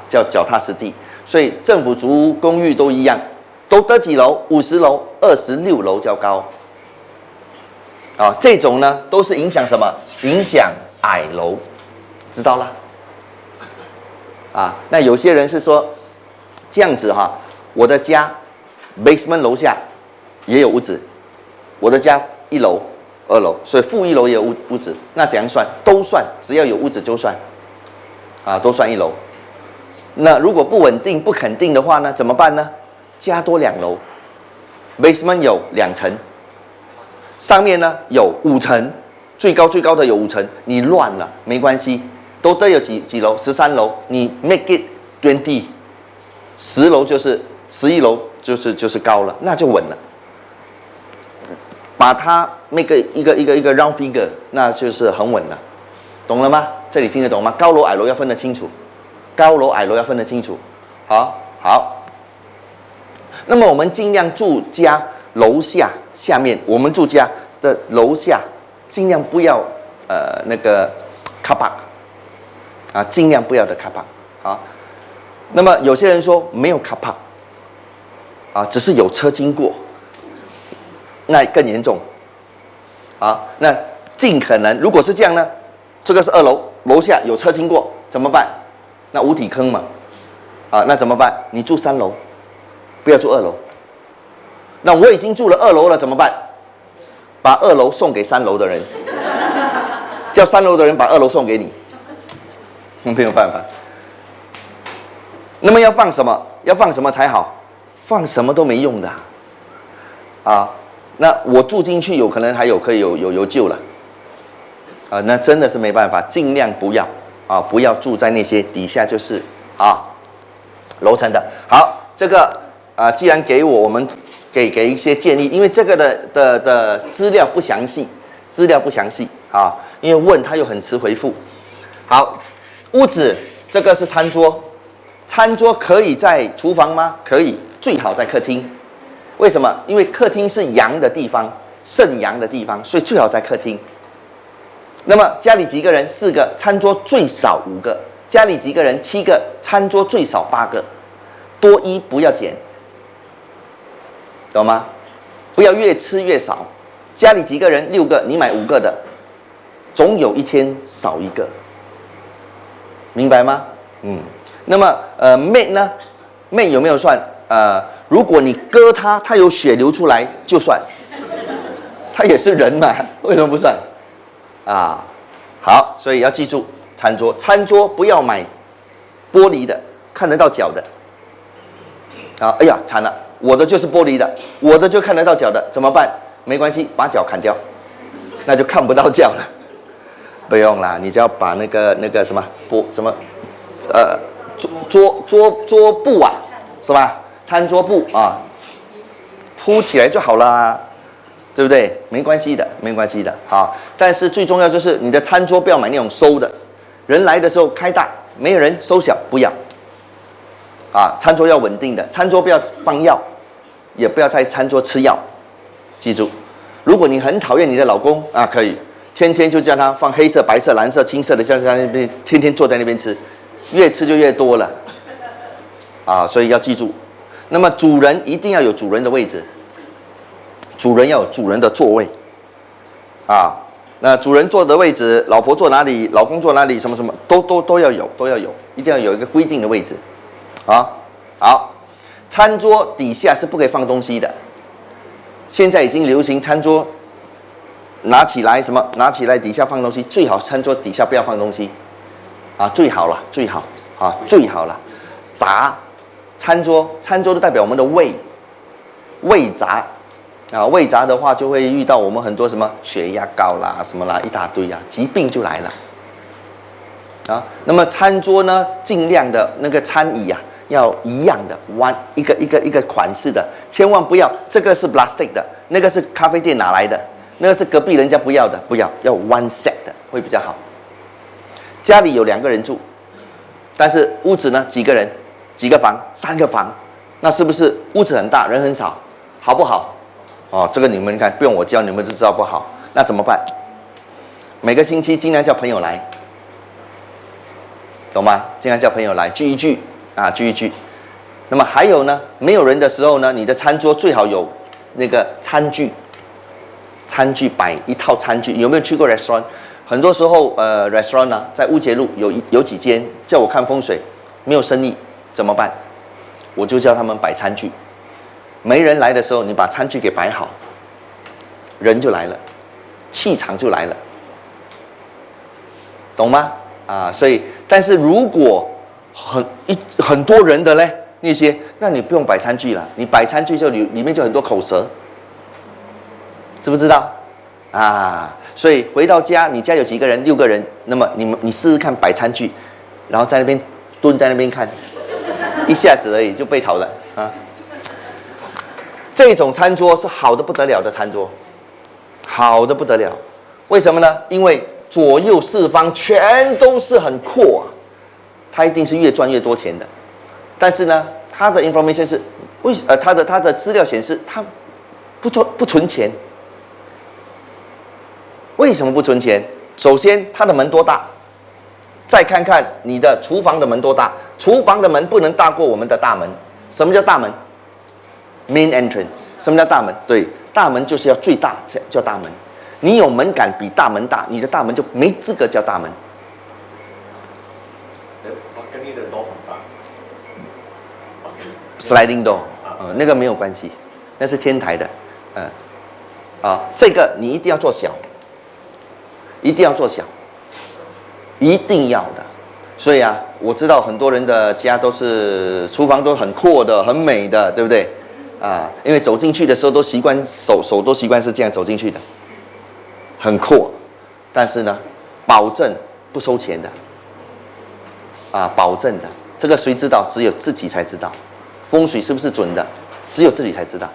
叫脚踏实地。所以政府竹屋、公寓都一样，都得几楼？50楼、26楼较高。这种呢都是影响什么？影响矮楼，知道啦？那有些人是说这样子我的家 basement 楼下也有屋子，我的家1楼、2楼，所以负1楼也有屋子，那怎样算？都算，只要有屋子就算，都算1楼。那如果不稳定、不肯定的话呢，怎么办呢？加多2楼 ，basement 有2层，上面呢有5层，最高的有5层，你乱了没关系，都得有几楼？13楼，你 make it 20，10楼就是11楼就是高了，那就稳了。把它 make 一个 round figure， 那就是很稳了，懂了吗？这里听得懂吗？高楼矮楼要分得清楚，好。那么我们尽量住家楼下下面，我们住家的楼下尽量不要那个 car park 尽量不要的 car park 那么有些人说没有 car park 只是有车经过，那更严重那尽可能如果是这样呢，这个是2楼，楼下有车经过怎么办？那无底坑嘛那怎么办？你住3楼，不要住2楼。那我已经住了2楼了，怎么办？把2楼送给3楼的人，叫3楼的人把2楼送给你，没有办法。那么要放什么？要放什么才好？放什么都没用的那我住进去有可能还可以有救了那真的是没办法，尽量不要不要住在那些底下就是楼层的。好，这个既然给我们给一些建议，因为这个的资料不详细因为问他又很迟回复。好，屋子这个是餐桌，餐桌可以在厨房吗？可以，最好在客厅。为什么？因为客厅是阳的地方，肾阳的地方，所以最好在客厅。那么家里几个人？4个，餐桌最少5个；家里几个人？7个，餐桌最少8个，多1不要减，懂吗？不要越吃越少。家里几个人？6个，你买5个的，总有一天少1个，明白吗？那么maid 呢？maid 有没有算？如果你割它，它有血流出来就算，它也是人嘛，为什么不算？好，所以要记住餐桌不要买玻璃的，看得到脚的。哎呀，惨了，我的就是玻璃的，我的就看得到脚的，怎么办？没关系，把脚砍掉，那就看不到脚了。不用啦，你只要把那个什么桌布是吧？餐桌布铺起来就好了对不对？没关系的。好，但是最重要就是你的餐桌不要买那种收的，人来的时候开大，没有人收小，不要餐桌要稳定的，餐桌不要放药，也不要在餐桌吃药，记住。如果你很讨厌你的老公可以天天就叫他放黑色、白色、蓝色、青色的，像在那边天天坐在那边吃，越吃就越多了所以要记住。那么主人一定要有主人的位置，主人要有主人的座位那主人坐的位置，老婆坐哪里，老公坐哪里，什么都要有，一定要有一个规定的位置好，餐桌底下是不可以放东西的。现在已经流行餐桌拿起来底下放东西，最好餐桌底下不要放东西最好了杂餐桌都代表我们的胃杂胃杂的话就会遇到我们很多什么血压高啦什么啦一大堆疾病就来了那么餐桌呢，尽量的那个餐椅要一样的一个款式的，千万不要这个是 plastic 的，那个是咖啡店拿来的，那个是隔壁人家不要的，要 one set 的会比较好。家里有2个人住，但是屋子呢几个人？几个房？3个房，那是不是屋子很大，人很少，好不好？这个你们看，不用我教，你们就知道不好。那怎么办？每个星期尽量叫朋友来懂吗？经常叫朋友来聚一聚啊，聚一聚。那么还有呢，没有人的时候呢，你的餐桌最好有那个餐具，餐具摆一套餐具。有没有去过 restaurant？ 很多时候restaurant 呢，在乌节路有几间叫我看风水，没有生意怎么办？我就叫他们摆餐具。没人来的时候，你把餐具给摆好，人就来了，气场就来了，懂吗？啊，所以，但是如果很多人的嘞，那些，那你不用摆餐具了，你摆餐具就里面就很多口舌，知不知道？啊，所以回到家，你家有几个人？6个人，那么你试试看摆餐具，然后在那边蹲在那边看，一下子而已就被吵了啊。这种餐桌是好的不得了的餐桌，好的不得了。为什么呢？因为左右四方全都是很阔啊，它一定是越赚越多钱的。但是呢，它的 information 是它的资料显示它不存钱。为什么不存钱？首先，它的门多大？再看看你的厨房的门多大？厨房的门不能大过我们的大门。什么叫大门？Main entrance， 什么叫大门？对，大门就是要最大叫大门。你有门槛比大门大，你的大门就没资格叫大门。跟你的都很大。Sliding door，那个没有关系，那是天台的，这个你一定要做小，一定要做小，一定要的。所以啊，我知道很多人的家都是厨房都很阔的、很美的，对不对？啊，因为走进去的时候都习惯手都习惯是这样走进去的，很阔，但是呢，保证不收钱的，保证的，这个谁知道？只有自己才知道，风水是不是准的？只有自己才知道。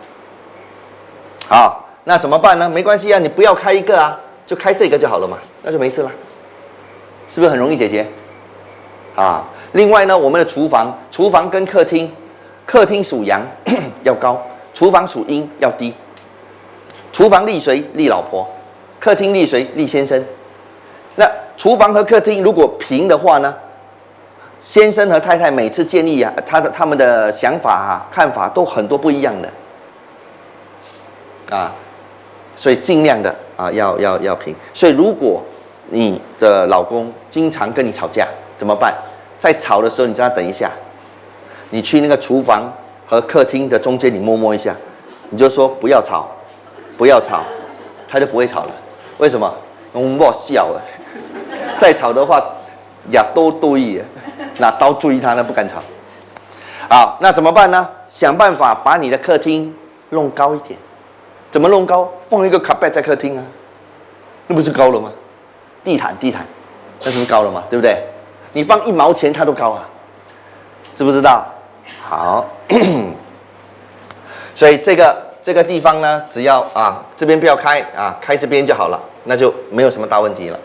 好，那怎么办呢？没关系啊，你不要开一个啊，就开这个就好了嘛，那就没事了，是不是很容易解决？另外呢，我们的厨房跟客厅，客厅属阳要高，厨房属阴要低。厨房立谁？立老婆。客厅立谁？立先生。那厨房和客厅如果平的话呢，先生和太太每次建议啊，他们的想法看法都很多不一样的所以尽量的要平。所以如果你的老公经常跟你吵架，怎么办？在吵的时候，你叫他等一下，你去那个厨房和客厅的中间，你摸一下，你就说不要吵，不要吵，他就不会吵了。为什么？我们不笑了，再吵的话，呀都对，拿刀追他呢，不敢吵。好，那怎么办呢？想办法把你的客厅弄高一点。怎么弄高？放一个卡背在客厅啊，那不是高了吗？地毯，那是不是高了吗？对不对？你放1毛钱它都高啊，知不知道？好，所以这个地方呢，只要这边不要开开这边就好了，那就没有什么大问题了，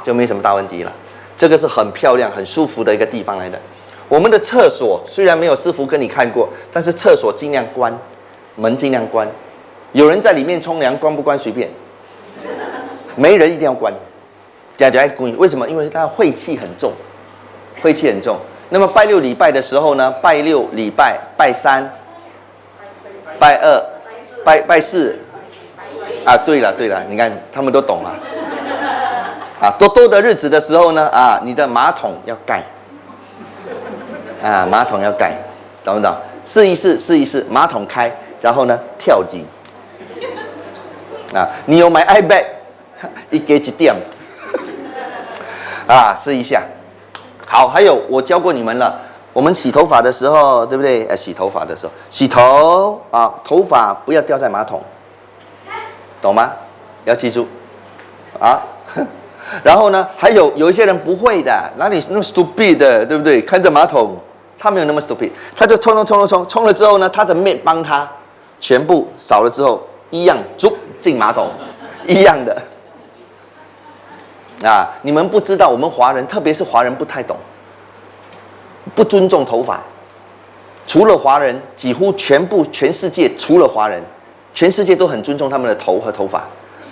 就没什么大问题了。这个是很漂亮、很舒服的一个地方来的。我们的厕所虽然没有师傅跟你看过，但是厕所尽量关，门尽量关。有人在里面冲凉，关不关随便，没人一定要关。为什么？因为它晦气很重，晦气很重。那么拜6礼拜的时候呢，拜6礼拜、拜3、拜2、拜4，对了，你看他们都懂多的日子的时候呢，你的马桶要盖，马桶要盖，懂不懂？试一试，马桶开，然后呢跳级，你有买 iPad， 一给1点。试一下。好，还有我教过你们了，我们洗头发的时候，对不对？洗头发的时候，洗头头发不要掉在马桶，懂吗？要记住然后呢，还有一些人不会的，哪里那么 stupid 的，对不对？看着马桶，他没有那么 stupid， 他就冲了之后呢，他的妹帮他全部扫了之后，一样进马桶，一样的。你们不知道，我们华人，特别是华人不太懂，不尊重头发。除了华人，几乎全世界除了华人，全世界都很尊重他们的头和头发。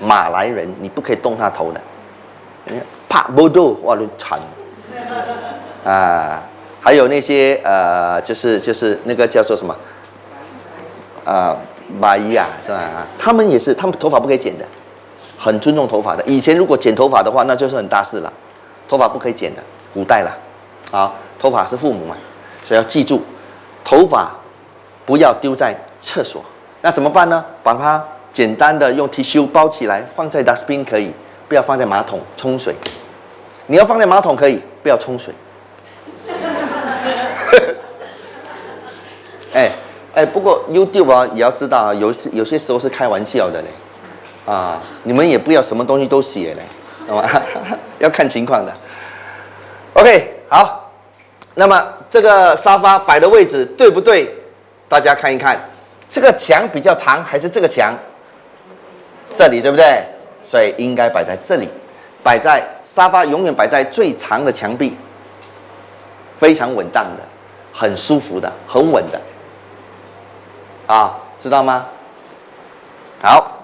马来人你不可以动他头的，怕不动哇就惨，啊，还有那些就是那个叫做什么马伊啊，是吧？他们也是，他们头发不可以剪的，很尊重头发的。以前如果剪头发的话，那就是很大事了，头发不可以剪的，古代了，啊，头发是父母嘛，所以要记住，头发不要丢在厕所。那怎么办呢？把它简单的用 tissue 包起来，放在 dustbin 可以，不要放在马桶冲水。你要放在马桶可以，不要冲水。不过 YouTube 啊也要知道啊，有些时候是开玩笑的嘞，啊，你们也不要什么东西都写嘞，懂吗？要看情况的。OK， 好，那么这个沙发摆的位置对不对？大家看一看，这个墙比较长还是这个墙？这里对不对？所以应该摆在这里，沙发永远摆在最长的墙壁，非常稳当的，很舒服的，很稳的。啊，知道吗？好，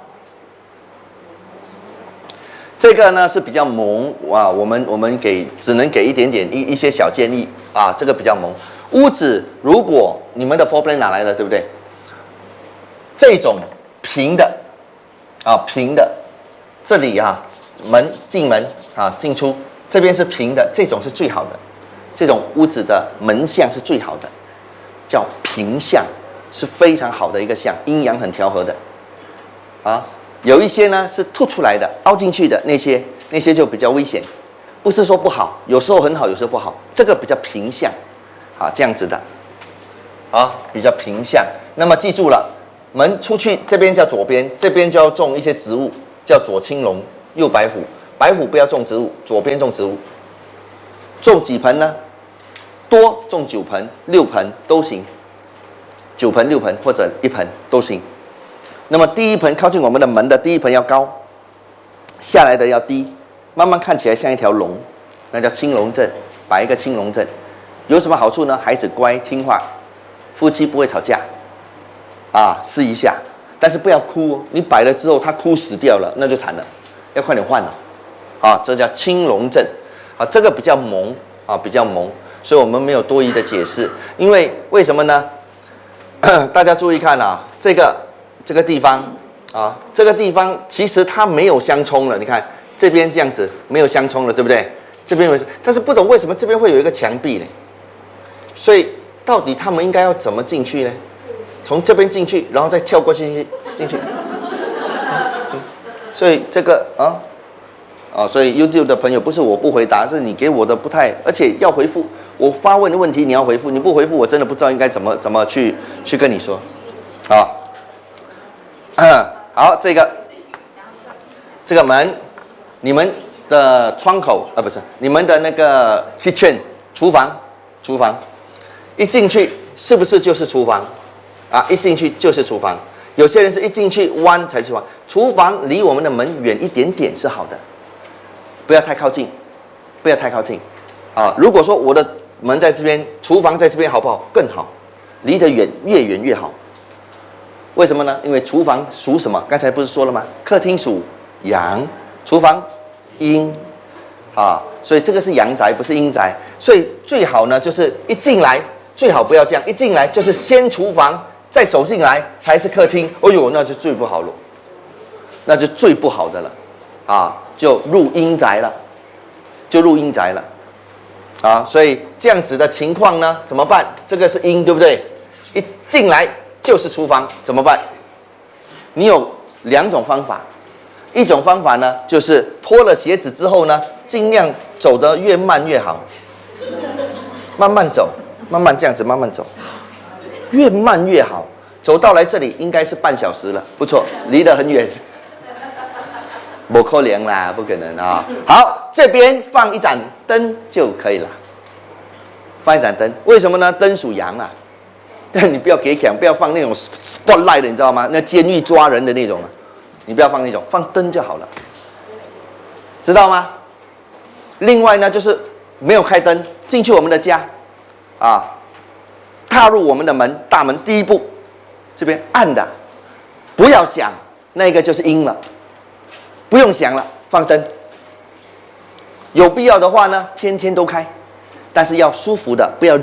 这个呢是比较萌啊，我们只能给一点点一些小建议啊，这个比较萌。屋子如果你们的 floor plan 哪来的，对不对？这种平的啊，平的，这里啊进门啊进出，这边是平的，这种是最好的，这种屋子的门向是最好的，叫平向。是非常好的一个向，阴阳很调和的，啊，有一些呢是凸出来的、凹进去的那些就比较危险，不是说不好，有时候很好，有时候不好，这个比较平向，啊，这样子的，啊，比较平向。那么记住了，门出去这边叫左边，这边就要种一些植物，叫左青龙，右白虎。白虎不要种植物，左边种植物。种几盆呢？多种9盆、6盆都行。9盆、6盆或者1盆都行。那么第一盆靠近我们的门的第一盆要高，下来的要低，慢慢看起来像一条龙，那叫青龙阵，摆一个青龙阵。有什么好处呢？孩子乖听话，夫妻不会吵架，啊，试一下，但是不要哭哦，你摆了之后他哭死掉了，那就惨了，要快点换了，啊，这叫青龙阵，啊，这个比较萌啊，比较萌，所以我们没有多余的解释，因为什么呢？大家注意看啊，这个地方啊，这个地方其实它没有相冲了。你看这边这样子没有相冲了，对不对？这边但是不懂为什么这边会有一个墙壁呢？所以到底他们应该要怎么进去呢？从这边进去，然后再跳过去进去。所以这个所以 YouTube 的朋友不是我不回答，是你给我的不太，而且要回复。我发问的问题你要回复，你不回复我真的不知道应该怎么去跟你说，好，好，这个门，你们的窗口不是你们的那个 kitchen 厨房，一进去是不是就是厨房啊？一进去就是厨房，有些人是一进去弯才是厨房，厨房离我们的门远一点点是好的，不要太靠近，啊！如果说我的门在这边，厨房在这边好不好？更好，离得远，越远越好。为什么呢？因为厨房属什么？刚才不是说了吗？客厅属阳，厨房阴，啊，所以这个是阳宅，不是阴宅。所以最好呢，就是一进来，最好不要这样，一进来就是先厨房，再走进来才是客厅。哎呦，那就最不好了，那就最不好的了，啊，就入阴宅了，啊，所以这样子的情况呢，怎么办？这个是阴，对不对？一进来就是厨房，怎么办？你有2种方法，一种方法呢，就是脱了鞋子之后呢，尽量走得越慢越好，慢慢走，慢慢这样子，慢慢走，越慢越好。走到来这里应该是半小时了，不错，离得很远。不可能啦，不可能啊！好，这边放一盏灯就可以了。放一盏灯，为什么呢？灯属阳啊，但你不要给抢，不要放那种 spotlight 的，你知道吗？那监狱抓人的那种，你不要放那种，放灯就好了，知道吗？另外呢，就是没有开灯进去我们的家，啊，踏入我们的大门第一步，这边暗的，不要想，那个就是阴了。不用想了，放灯。有必要的话呢，天天都开，但是要舒服的，不要